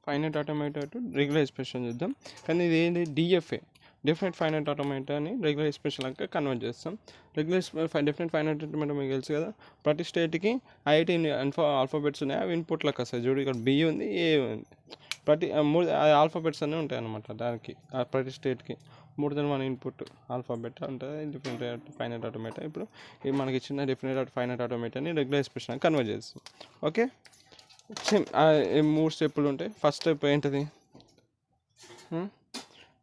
Finite automata to regular expression చూద్దాం. కానీ ఇది ఏంటి డిఎఫ్ఏ, డెఫినెట్ ఫైనైట్ ఆటోమేటాని రెగ్యులర్ ఎక్స్ప్రెషన్ లాగా కన్వర్ట్ చేస్తాం. డెఫినెట్ ఫైనైట్ ఆటోమేటా మీకు తెలుసు కదా, ప్రతి స్టేట్కి 18 ఆల్ఫాబెట్స్ ఉన్నాయి. అవి ఇన్పుట్లకు వస్తాయి. చూడు ఇక్కడ బి ఉంది, ఏ ఉంది, ప్రతి మూడు ఆల్ఫాబెట్స్ అన్నీ ఉంటాయి అన్నమాట. దానికి ప్రతి స్టేట్కి more than one input alphabet ఉంటుంది డెఫినెట్ ఫైనైట్ ఆటోమేటా. ఇప్పుడు ఇది మనకి ఇచ్చిన డెఫినెట్ ఫైనైట్ ఆటోమేటాని రెగ్యులర్ ఎక్స్ప్రెషన్ కన్వర్ట్ చేస్తాం. ఓకే, సేమ్ 3 స్టెప్పులు ఉంటాయి. ఫస్ట్ స్టెప్ ఏంటిది,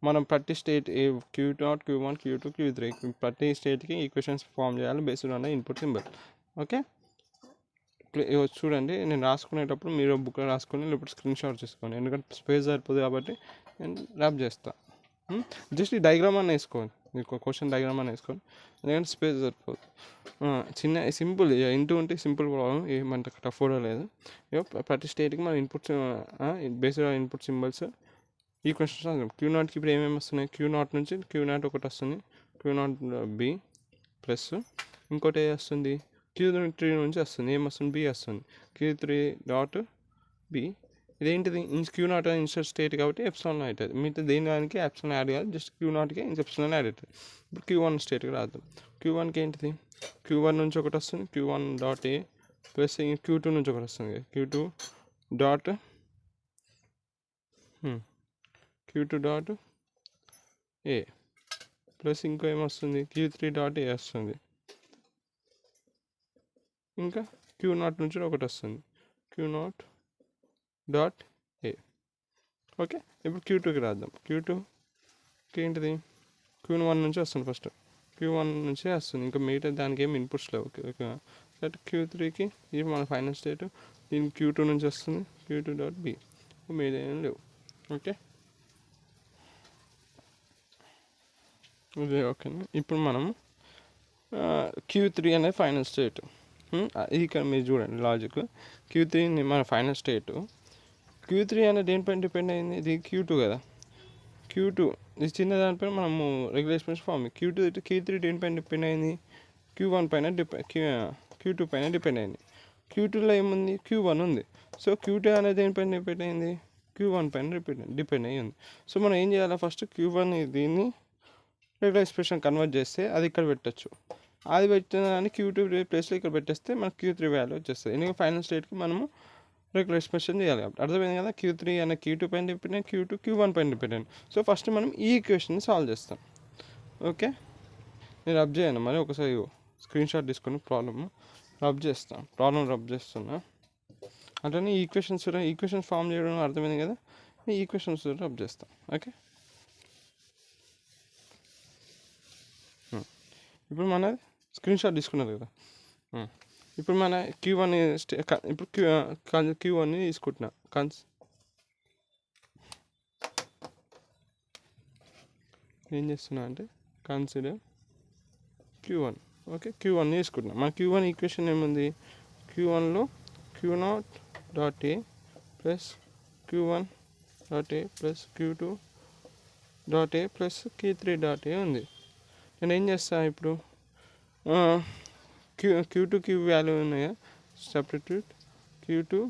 మనం ప్రతి state Q0, Q1, Q2, Q3 ప్రతి స్టేట్కి ఈక్వేషన్స్ ఫామ్ చేయాలి based on input symbol. Okay, చూడండి, నేను రాసుకునేటప్పుడు మీరు బుక్లో రాసుకొని లేకపోతే స్క్రీన్ షాట్ చేసుకోండి, ఎందుకంటే స్పేస్ సరిపోదు కాబట్టి నేను ర్యాప్ చేస్తాను. జస్ట్ ఈ డయాగ్రామ్ అని వేసుకోండి, మీకు క్వశ్చన్ డయాగ్రామ్ అని వేసుకోండి, ఎందుకంటే స్పేస్ సరిపోదు. చిన్న సింపుల్ ఇంటూ ఉంటే సింపుల్ ప్రాబ్లం, ఏమంటే టఫ్ కూడా లేదు. ప్రతి స్టేట్కి మన inputs based on input symbols equations రాద్దాం. Q0కి ఇప్పుడు ఏమేమి వస్తున్నాయి, Q0 నుంచి Q0 ఒకటి వస్తుంది, Q0 B ప్లస్ ఇంకోటి ఏ వస్తుంది, Q3 నుంచి వస్తుంది, ఏమొస్తుంది, B వస్తుంది, Q3 డాట్ B. ఇదేంటిది, Q0 ఇన్స్టెడ్ స్టేట్ కాబట్టి ఎప్సిలాన్ అవుతుంది. మిగతా దేని దానికి ఎప్సిలాన్ యాడ్ కాదు, జస్ట్ Q0కి ఎప్సిలాన్ యాడ్ అవుతుంది. ఇప్పుడు Q1 స్టేట్కి రాద్దాం. Q1కి ఏంటిది, Q1 నుంచి ఒకటి వస్తుంది, Q1 dot A plus Q2 నుంచి ఒకటి వస్తుంది, Q2 డాట్ ఏ ప్లస్ ఇంకో ఏమొస్తుంది, Q3 డాట్ ఏ వస్తుంది, ఇంకా Q0 నుంచి ఒకటి వస్తుంది, Q0 డాట్ ఏ. ఓకే, ఇప్పుడు Q2కి రాద్దాం. Q2కి ఏంటిది, Q1 నుంచి వస్తుంది, ఫస్ట్ Q1 నుంచే వస్తుంది, ఇంకా మిగతా దానికి ఏమి ఇన్పుట్స్ లేవు. ఓకే, Q3కి ఇది మన ఫైనల్ స్టేట్, దీనికి Q2 నుంచి వస్తుంది, Q2 డాట్ బి, మిగతా ఏం లేవు. ఓకే, ఇది ఓకేనా. ఇప్పుడు మనం Q3 అనేది ఫైనల్ స్టేట్. ఇది ఇక్కడ మీరు చూడండి లాజిక్, Q3 మన ఫైనల్ స్టేట్. Q3 అనేది దేనిపైన డిపెండ్ అయింది, ఇది Q2 కదా, Q2 ఇది చిన్న దానిపైన మనము రెగ్యులర్ ఎక్స్ప్రెషన్ ఫామ్. Q3 దేనిపైన డిపెండ్ అయింది, Q1 పైన Q2 పైన డిపెండ్ అయింది. Q2లో ఏముంది, Q1 ఉంది. సో Q2 అనేది దేనిపైన డిపెండ్ అయింది, Q1 పైన డిపెండ్ అయ్యి ఉంది. సో మనం ఏం చేయాలి, ఫస్ట్ Q1 దీన్ని రెగ్యులర్ ఎక్స్ప్రెషన్ కన్వర్ట్ చేస్తే అది ఇక్కడ పెట్టచ్చు. అది పెట్టిన దాన్ని Q2 ప్లేస్లో ఇక్కడ పెట్టేస్తే మనకు Q3 వాల్యూ వచ్చేస్తుంది. ఎందుకంటే ఫైనల్ స్టేట్కి మనము రెగ్యులర్ ఎక్స్ప్రెషన్ చేయాలి కాబట్టి. అర్థమైంది కదా, Q3 అనే Q2 పైన డిపెండ్, Q2 Q1 పైన డిపెండ్. సో ఫస్ట్ మనం ఈ ఈక్వేషన్ సాల్వ్ చేస్తాం. ఓకే, నేను రబ్ చేయను, మరి ఒకసారి స్క్రీన్ షాట్ తీసుకొని ప్రాబ్లమ్ రబ్ చేస్తున్నా. అట్లనే ఈక్వేషన్స్ ఫామ్ చేయడం అర్థమైంది కదా, ఈ ఈక్వేషన్స్ రబ్ చేస్తాం. ఓకే, ఇప్పుడు మన స్క్రీన్ షాట్ తీసుకున్నారు కదా, ఇప్పుడు మన Q1 ఇప్పుడు Q1 తీసుకుంటున్నా, ఏం చేస్తున్నా అంటే కన్సిడర్ Q1. ఓకే, Q1 తీసుకుంటున్నా. మన Q1 ఈక్వేషన్ ఏముంది, Q1లో Q0 dot A plus Q1 dot A plus Q2 dot A plus Q3 dot A ఉంది. నేను ఏం చేస్తాను ఇప్పుడు, Q2కి వాల్యూ ఉన్నాయా, substitute Q2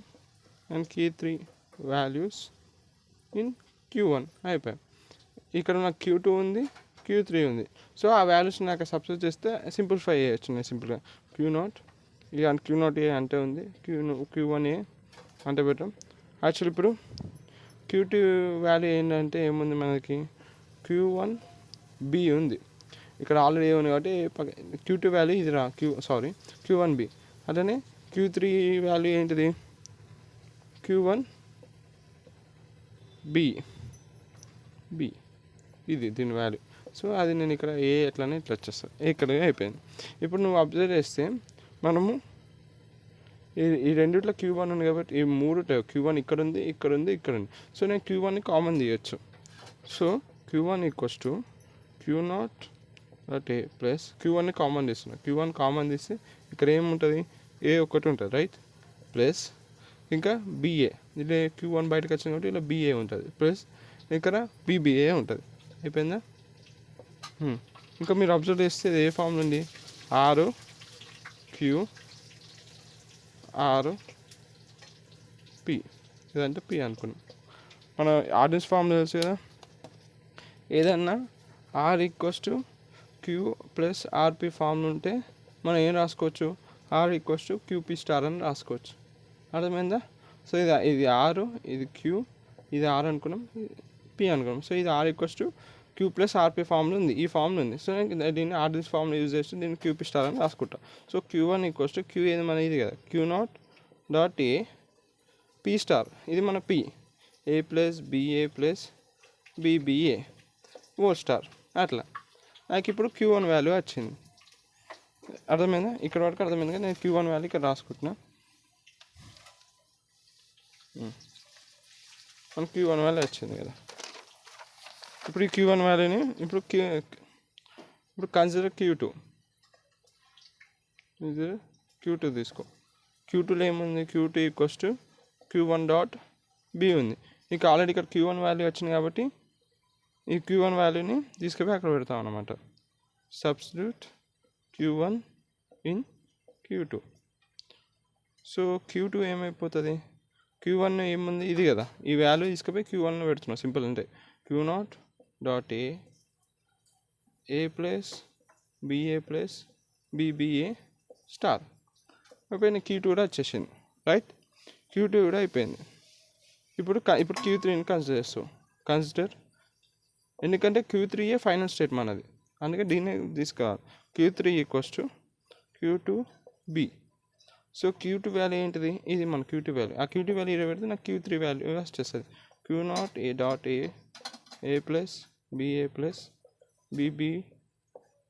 and Q3 values in Q1 అయిపోయాయి. ఇక్కడ నాకు Q2 ఉంది, Q3 ఉంది. సో ఆ వాల్యూస్ నాకు సబ్స్టిట్యూట్ చేస్తే సింప్లిఫై చేయొచ్చు నేను సింపుల్గా. Q0 ఇక Q0 ఏ అంటే ఉంది, Q1 ఏ అంటే పెట్టాం. యాక్చువల్ ఇప్పుడు Q2 వాల్యూ ఏంటంటే ఏముంది మనకి, Q1 B ఉంది, ఇక్కడ ఆల్రెడీ ఏముంది కాబట్టి Q2 వాల్యూ ఇది Q1 B. అట్లనే Q3 వాల్యూ ఏంటిది, Q1 B ఇది దీని వాల్యూ. సో అది నేను ఇక్కడ ఏ ఎట్లనే ఇట్లా వచ్చేస్తాను, ఇక్కడ అయిపోయింది. ఇప్పుడు నువ్వు అబ్జర్వ్ చేస్తే మనము ఈ రెండిట్లో Q1 ఉంది కాబట్టి ఈ మూడు Q1 ఇక్కడ ఉంది, ఇక్కడ ఉంది, ఇక్కడ ఉంది. సో నేను Q1ని కామన్ తీయచ్చు. So Q1 equals to Q0 dot A plus Q1ని కామన్ తీస్తున్నా. Q1 కామన్ తీస్తే ఇక్కడ ఏముంటుంది, ఏ ఒకటి ఉంటుంది రైట్, ప్లస్ ఇంకా BA, ఇలా Q1 బయటకు వచ్చింది కాబట్టి ఇలా BA ఉంటుంది, ప్లస్ ఇక్కడ BBA ఉంటుంది. అయిపోయిందా. ఇంకా మీరు అబ్జర్వ్ చేస్తే ఏ ఫామ్ నుండి RQ RP, ఇదంటే P అనుకున్నాం. మన ఆర్డినెన్స్ ఫామ్ తెలుసు కదా, ఏదన్నా R equals to Q plus R P form ఉంటే మనం ఏం రాసుకోవచ్చు, R equals to Q P star అని రాసుకోవచ్చు. అర్థమైందా? సో ఇది ఆర్, ఇది క్యూ, ఇది ఆర్ అనుకున్నాం, పి అనుకున్నాం. సో ఇది R equals to Q plus RP ఫామ్లో ఉంది, ఈ ఫామ్లో ఉంది. సో నేను దీన్ని ఆర్డినెన్స్ ఫామ్లో యూజ్ చేస్తే దీన్ని క్యూపీ స్టార్ అని రాసుకుంటా. సో క్యూ1 ఈక్వల్స్ టు క్యూ ఏది మన ఇది కదా, క్యూ0 డాట్ ఏ పీ స్టార్, ఇది మన పి, ఏ ప్లస్ బిఏ ప్లస్ బిబిఏ ఓ స్టార్. అట్లా నాకు ఇప్పుడు క్యూ1 వాల్యూ వచ్చింది. అర్థమైందా? ఇక్కడ వరకు అర్థమైంది కదా. నేను క్యూ1 వాల్యూ ఇక్కడ రాసుకుంటున్నా. మనకు క్యూ1 వాల్యూ వచ్చింది కదా. ఇప్పుడు ఈ క్యూ1 వాల్యూని ఇప్పుడు కన్సిడర్ క్యూ2. ఇది క్యూ2 తీసుకో. క్యూ2లో ఏముంది, క్యూ2 ఈక్వల్స్ టు క్యూ1 డాట్ బి ఉంది. నీకు ఆల్రెడీ ఇక్కడ క్యూ1 వాల్యూ వచ్చింది కాబట్టి ఈ క్యూ1 వాల్యూని తీసుకుపోయి అక్కడ పెడతాం అన్నమాట. Substitute Q one in Q two. So Q two ఏమైపోతుంది, క్యూ1 ఏముంది ఇది కదా, ఈ వాల్యూ తీసుకుపోయి క్యూ1లో పెడుతున్నాం. సింపుల్ అంటే క్యూ0 dot A plus BA plus BBA star అయిపోయింది. క్యూ2 కూడా వచ్చేసింది, రైట్. క్యూ2 కూడా అయిపోయింది. ఇప్పుడు క్యూ3ని కన్సిడర్ చేస్తాం. కన్సిడర్, ఎందుకంటే క్యూ3ఏ ఫైనల్ స్టేట్ మనది, అందుకే దీన్ని తీసుకోవాలి. క్యూ3 equals to Q two B. So Q two value ఏంటిది, ఇది మన క్యూ2 వాల్యూ. ఆ క్యూ2 వాల్యూ ఇరవై పెడితే నాకు క్యూ3 వాల్యూ వచ్చేస్తుంది. క్యూ0 A dot A plus BA plus BB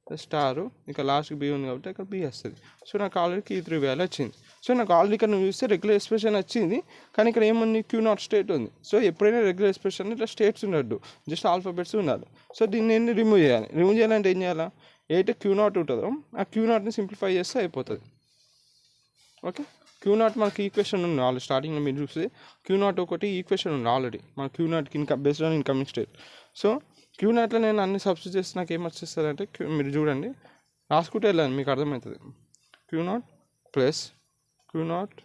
star, ఇక లాస్ట్కి బి ఉంది కాబట్టి ఇక్కడ బి వస్తుంది. సో నాకు ఆల్రెడీ క్యూ3 వాల్యూ వచ్చింది. సో నాకు ఆల్రెడీ ఇక్కడ నువ్వు చూస్తే రెగ్యులర్ ఎక్స్ప్రెషన్ వచ్చింది, కానీ ఇక్కడ ఏముంది, క్యూ0 స్టేట్ ఉంది. సో ఎప్పుడైనా రెగ్యులర్ ఎక్స్ప్రెషన్ ఇట్లా స్టేట్స్ ఉండద్దు, జస్ట్ ఆల్ఫాబెట్స్ ఉండాలి. సో దీన్ని నేను రిమూవ్ చేయాలి. రిమూవ్ చేయాలంటే ఏం చేయాలా, ఏదైతే క్యూ0 ఉంటుందో ఆ క్యూ0ని సింప్లిఫై చేస్తే అయిపోతుంది. ఓకే, క్యూ0 మనకి ఈక్వేషన్ ఉంది ఆల్రెడీ. స్టార్టింగ్లో మీరు చూస్తే క్యూ0 ఒకటి ఈక్వేషన్ ఉంది ఆల్రెడీ మన క్యూ0కి based on incoming state. So క్యూ0లో నేను అన్ని సబ్స్టిట్యూట్ చేస్తే నాకు ఏం వచ్చేస్తుందంటే, మీరు చూడండి రాసుకుంటే వెళ్ళాను మీకు అర్థమవుతుంది. క్యూ0 ప్లస్ క్యూ0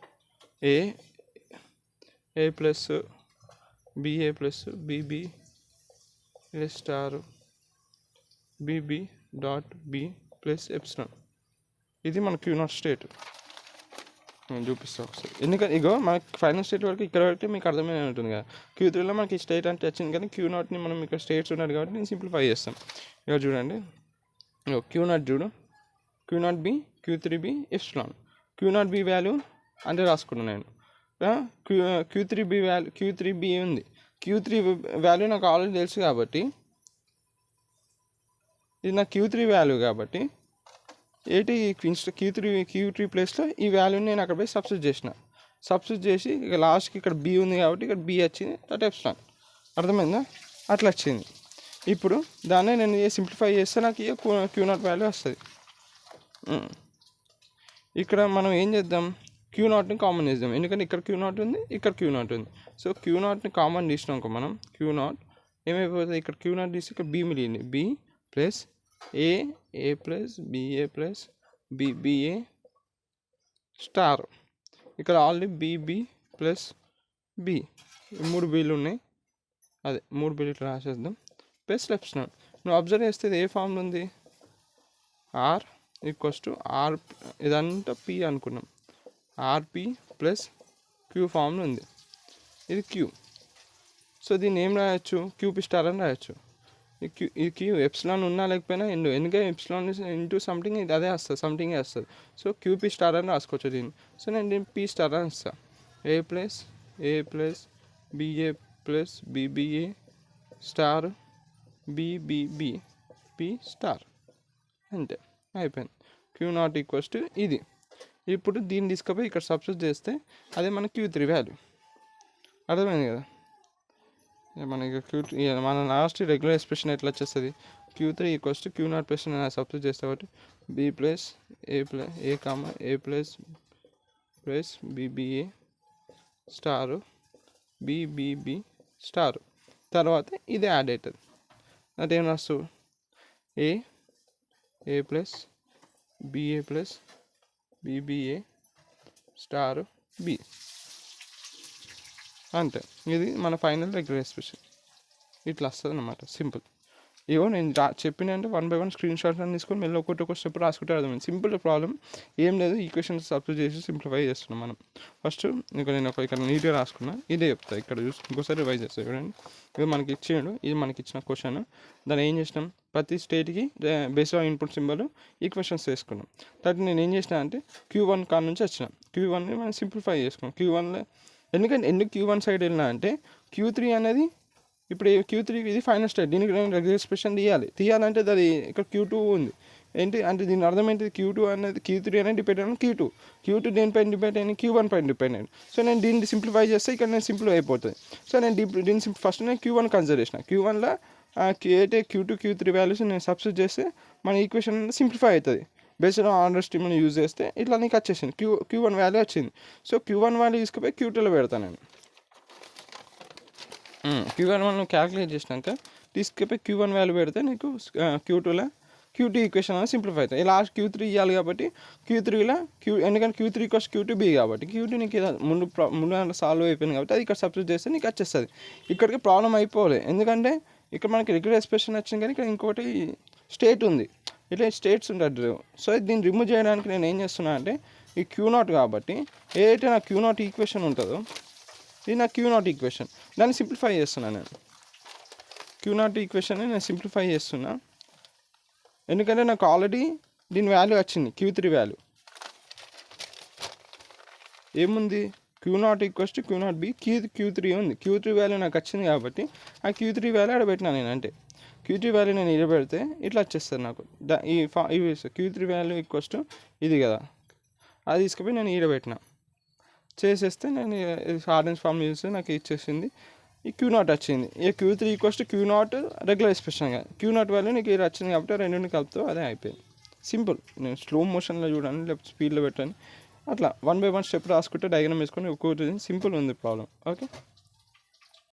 ఏ plus BA plus BB star BB dot B plus epsilon. ఇది మన క్యూ0 స్టేట్. నేను చూపిస్తాను ఒకసారి, ఎందుకంటే ఇగో మనకి ఫైనల్ స్టేట్ వరకు ఇక్కడ వరకు మీకు అర్థమైనా ఉంటుంది కదా. క్యూ3లో మనకి స్టేట్ అంటే వచ్చింది, కానీ క్యూ0ని మనం ఇక్కడ స్టేట్స్ ఉన్నాడు కాబట్టి నేను సింప్లిఫై చేస్తాను. ఇక చూడండి, క్యూ0 చూడు, క్యూ0 B క్యూ3 B epsilon. క్యూ0 B value అంటే రాసుకున్నాను నేను. క్యూ3 బి వాల్యూ, క్యూ3 బి ఉంది. క్యూ3 వాల్యూ నాకు ఆల్రెడీ తెలుసు కాబట్టి, ఇది నా క్యూ3 వాల్యూ కాబట్టి ఏంటి క్యూ3 ప్లేస్లో ఈ వాల్యూని నేను అక్కడ పోయి సబ్స్టిట్యూట్ చేసి ఇక లాస్ట్కి ఇక్కడ బి ఉంది కాబట్టి ఇక్కడ బి వచ్చింది, దట్ ఎప్సిలాన్. అర్థమైందా? అట్లా వచ్చింది. ఇప్పుడు దాన్ని నేను సింప్లిఫై చేస్తే నాకు క్యూ0 వాల్యూ వస్తుంది. ఇక్కడ మనం ఏం చేద్దాం, క్యూ0ని కామన్ చేద్దాం, ఎందుకంటే ఇక్కడ క్యూ0 ఉంది, ఇక్కడ క్యూ0 ఉంది. సో క్యూ0ని కామన్ తీసినాక మనం క్యూ0 ఏమైపోతుంది, ఇక్కడ క్యూ0 తీసి ఇక్కడ బి మిగిలింది, B plus A plus BA plus BBA star. ఇక్కడ ఆల్రెడీ బిబి ప్లస్ బి, 3 బీలు ఉన్నాయి, అదే 3 బీలు ఇట్లా రాసేద్దాం. Plus epsilon. నువ్వు అబ్జర్వ్ చేస్తే ఇది ఏ ఫామ్లో ఉంది, ఆర్ ఈక్వల్స్ టు ఆర్, ఇదంతా పి అనుకున్నాం, ఆర్పి ప్లస్ క్యూ ఫామ్లో ఉంది, ఇది క్యూ. సో దీన్ని ఏం రాయొచ్చు, క్యూపీ స్టార్ అని రాయొచ్చు. ఈ క్యూ ఎప్సిలాన్ ఉన్నా లేకపోయినా ఎందుకంటే ఎప్సిలాన్ ఇంటూ సంథింగ్ ఇది అదే వస్తుంది, సంథింగే వస్తుంది. సో క్యూపీ స్టార్ అని రాసుకోవచ్చు దీన్ని. సో నేను దీన్ని పీ స్టార్ అని ఇస్తాను. A plus BA plus BBA star BBB P star, అంతే అయిపోయింది. క్యూ0 ఈక్వల్స్ టు ఇది. ఇప్పుడు దీన్ని తీసుకుపోయి ఇక్కడ సబ్స్టిట్యూట్ చేస్తే అదే మన క్యూ3 వాల్యూ. అర్థమైంది కదా. మనకి మన లాస్ట్ రెగ్యులర్ ఎక్స్ప్రెషన్ ఎట్లా వచ్చేస్తుంది, క్యూ3 ఈక్వల్స్ టు క్యూ0 ప్లస్ సబ్స్టిట్యూట్ చేస్తే కాబట్టి B plus A plus BBA star BBB star. తర్వాత ఇది యాడ్ అవుతుంది, అదేం రాస్తావు, ఏ plus BA plus BBA star B. అంతే. ఇది మన ఫైనల్ రెగ్యులర్ ఎక్స్ప్రెషన్. ఇట్లా వస్తుంది అన్నమాట, సింపుల్. ఇవో నేను చెప్పినంటే 1 బై 1 స్క్రీన్ షాట్స్ అని తీసుకొని మళ్ళీ ఒక్కొక్క స్టెప్ రాసుకుంటే అర్థమైంది. సింపుల్ ప్రాబ్లం, ఏం లేదు, ఈక్వేషన్స్ సబ్స్టిట్యూట్ చేసి సింప్లిఫై చేస్తున్నాం మనం. ఫస్ట్ నేను ఇక్కడ నీట్గా రాసుకున్నా, ఇదే చెప్తా. ఇక్కడ చూసి ఇంకోసారి రివైజ్ చేస్తాను చూడండి. ఇది మనకి ఇచ్చాడు, ఇది మనకి ఇచ్చిన క్వశ్చన్. దాన్ని ఏం చేసినాం, ప్రతి స్టేట్కి base on input symbol equations వేసుకున్నాం. తర్వాత నేను ఏం చేసిన అంటే Q1 కాడ నుంచి వచ్చిన Q1ని మనం సింప్లిఫై చేసుకున్నాం. Q1లో ఎందుకు Q1 సైడ్ వెళ్ళినా అంటే Q3 అనేది ఇప్పుడు Q3 ఇది ఫైనల్ స్టేట్, దీనికి నేను రెగ్యులర్ ఎక్స్ప్రెషన్ తీయాలంటే అది ఇక్కడ Q2 ఉంది. ఏంటి అంటే దీని అర్థం ఏంటి, Q2 అనేది Q3 అనేది డిపెండ్ అయిన Q2 దేనిపైన డిపెండ్ అయింది, Q1 పైన డిపెండ్ అయింది. సో నేను దీన్ని సింప్లిఫై చేస్తే ఇక్కడ నేను సింపుల్ అయిపోతుంది. సో నేను దీన్ని ఫస్ట్ నేను Q1 కన్సిడర్ చేసిన. Q1లో Q2 Q3 వాల్యూస్ నేను సబ్స్టిట్యూట్ చేస్తే మన ఈక్వేషన్ సింప్లిఫై అవుతుంది. Based on order stream use చేస్తే ఇట్లా నీకు వచ్చేసింది, Q1 వాల్యూ వచ్చింది. సో Q1 వాల్యూ తీసుకుపోయి Q2లో పెడతాను నేను. Q1 మనం క్యాలిక్యులేట్ చేసినాక తీసుకుపోయి Q1 వాల్యూ పెడితే నీకు Q2లో Q2 ఈక్వేషన్ అనేది సింప్లిఫై అవుతుంది. లాస్ట్ Q3 ఇవ్వాలి కాబట్టి Q3లో ఎందుకంటే Q3 Q2B కాబట్టి Q2 నీకు ముందు సాల్వ్ అయిపోయింది కాబట్టి అది ఇక్కడ సబ్స్టిట్యూట్ చేస్తే నీకు వచ్చేస్తుంది. ఇక్కడికి ప్రాబ్లం అయిపోలేదు, ఎందుకంటే ఇక్కడ మనకి రెగ్యులర్ ఎక్స్ప్రెషన్ వచ్చింది కానీ ఇక్కడ ఇంకోటి స్టేట్ ఉంది, ఇట్లా స్టేట్స్ ఉంటుంది. సో దీన్ని రిమూవ్ చేయడానికి నేను ఏం చేస్తున్నా అంటే ఈ Q0 కాబట్టి ఏదైతే నా Q0 ఈక్వేషన్ ఉంటుందో ఇది నా Q0 ఈక్వేషన్, దాన్ని సింప్లిఫై చేస్తున్నాను నేను. Q0 ఈక్వేషన్ని నేను సింప్లిఫై చేస్తున్నా ఎందుకంటే నాకు ఆల్రెడీ దీని వాల్యూ వచ్చింది, Q3 వాల్యూ ఏముంది, Q0 equals to Q0B, Q3 ఉంది. Q3 వాల్యూ నాకు వచ్చింది కాబట్టి ఆ Q3 వాల్యూ ఆడ పెట్టినా నేను. అంటే Q3 వాల్యూ నేను ఇలా పెడితే ఇట్లా వచ్చేస్తుంది నాకు. ఇవి Q3 వాల్యూ ఈక్వల్స్ టు ఇది కదా, అది తీసుకుపోయి నేను ఈడ పెట్టిన చేసేస్తే నేను ఆరెంజ్ ఫామ్ చేస్తే నాకు ఇచ్చేసింది, ఈ Q0 వచ్చింది. ఈ Q3 equals to Q0 regular expression కదా, Q0 వాల్యూ నీకు ఇది వచ్చింది కాబట్టి రెండుని కలుపుతూ అదే అయిపోయింది. సింపుల్. నేను స్లో మోషన్లో చూడండి లేకపోతే స్పీడ్లో పెట్టండి, అట్లా 1 బై 1 స్టెప్ రాసుకుంటే డయాగ్రామ్ వేసుకొని ఒక్కొక్కటి సింపుల్ ఉంది ప్రాబ్లం. ఓకే.